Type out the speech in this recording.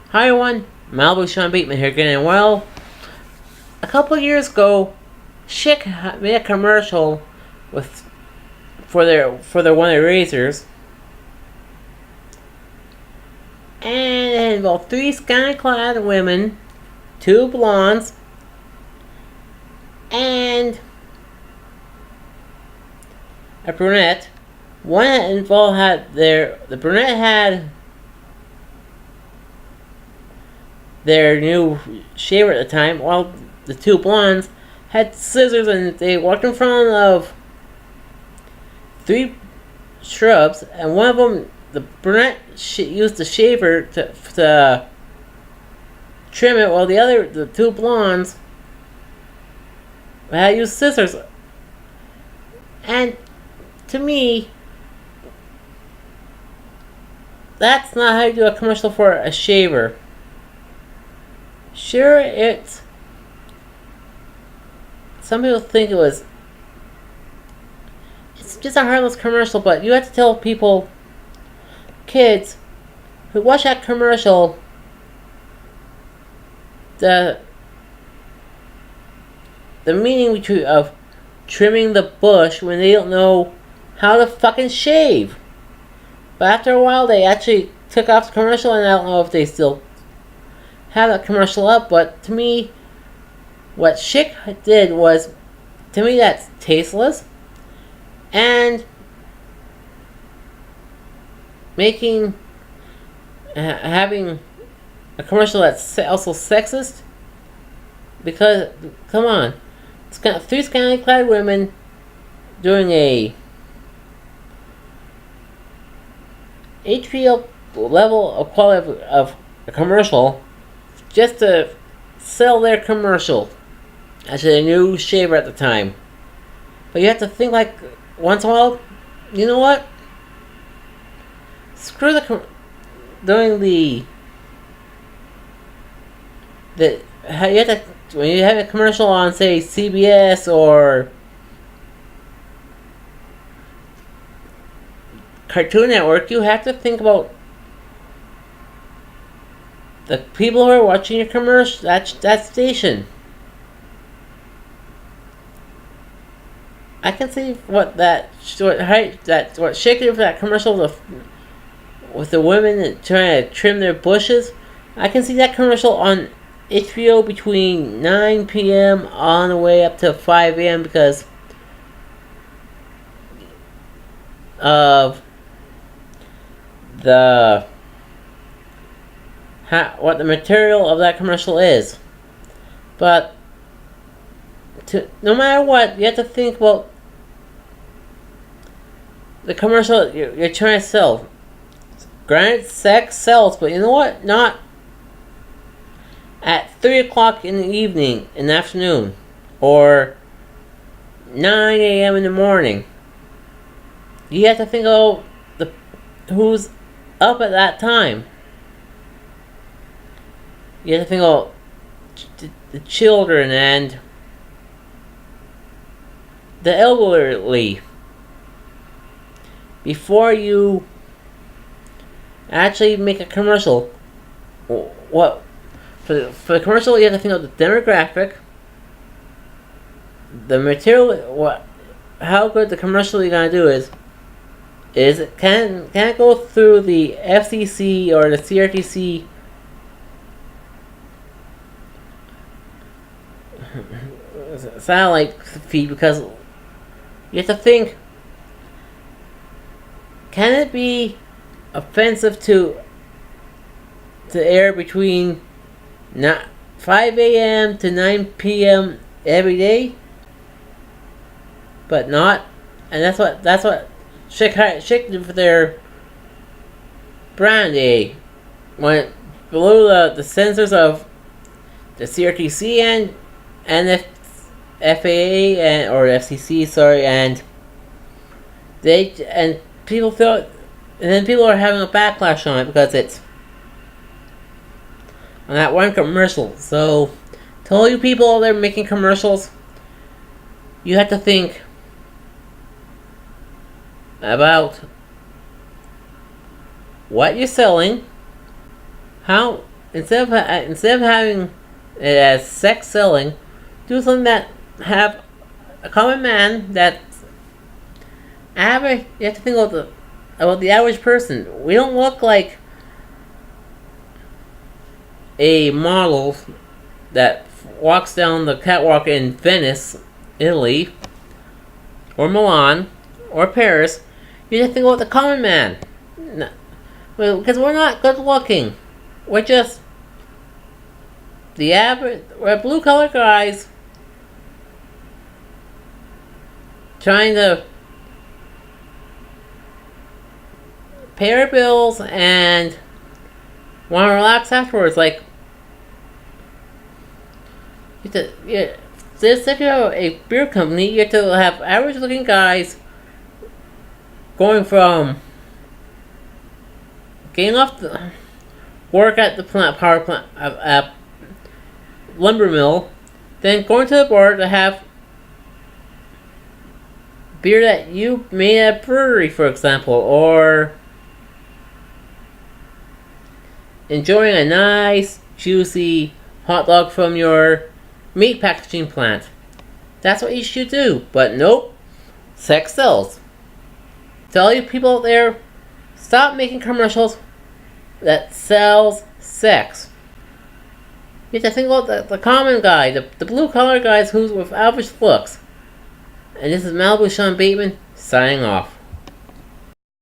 Hi everyone, Malibu Sean Bateman here again, and well, a couple of years ago, Schick made a commercial with for their one of their razors, and it involved three sky-clad women, two blondes, and a brunette. One that involved the brunette had their new shaver at the time, while the two blondes had scissors, and they walked in front of three shrubs, and one of them, the brunette, used the shaver to trim it, while the two blondes, had used scissors. And to me, that's not how you do a commercial for a shaver. Sure, some people think it's just a harmless commercial, but you have to tell people, kids who watch that commercial, the meaning of trimming the bush when they don't know how to fucking shave. But after a while, they actually took off the commercial, and I don't know if they still have that commercial up. But to me, what Schick did was, to me, that's tasteless, and having a commercial that's also sexist. Because, come on, it's got three scantily clad women doing a HBO level of quality of a commercial just to sell their commercial as a new shaver at the time. But you have to think, like, once in a while, you know what? Screw doing you have to, when you have a commercial on, say, CBS or Cartoon Network, you have to think about the people who are watching your commercial, that station. I can see what Schick did for that commercial with the women trying to trim their bushes. I can see that commercial on HBO between 9 p.m. on the way up to 5 a.m. because of what the material of that commercial is. But no matter what, you have to think about the commercial you're trying to sell. Granted, sex sells, but you know what? Not at 3 o'clock in the evening, in the afternoon, or 9 a.m. in the morning. You have to think of who's up at that time. You have to think of the children and the elderly before you actually make a commercial. For the commercial, you have to think of the demographic, the material, how good the commercial you're gonna do is can it go through the FCC or the CRTC satellite feed, because you have to think, can it be offensive to air between 5 a.m. to 9 p.m. every day? But not, and that's what Schick did for their brand. They went below the censors of the CRTC and the FAA or FCC, sorry, and people feel, and then people are having a backlash on it because it's on that one commercial. So, to all you people out there making commercials, you have to think about what you're selling, how instead of having it as sex selling, do something that have a common man that average. You have to think about the average person. We don't look like a model that walks down the catwalk in Venice, Italy, or Milan, or Paris. You just think about the common man. No, because we're not good looking. We're just the average. We're blue collar guys trying to pay our bills and want to relax afterwards. Like, if you have a beer company, you have to have average looking guys going from getting off the work at the power plant, lumber mill, then going to the bar to have beer that you made at a brewery, for example, or enjoying a nice, juicy hot dog from your meat packaging plant. That's what you should do. But nope, sex sells. To all you people out there, stop making commercials that sells sex. You have to think about the common guy, the blue collar guys who's with average looks. And this is Malibu Sean Bateman signing off.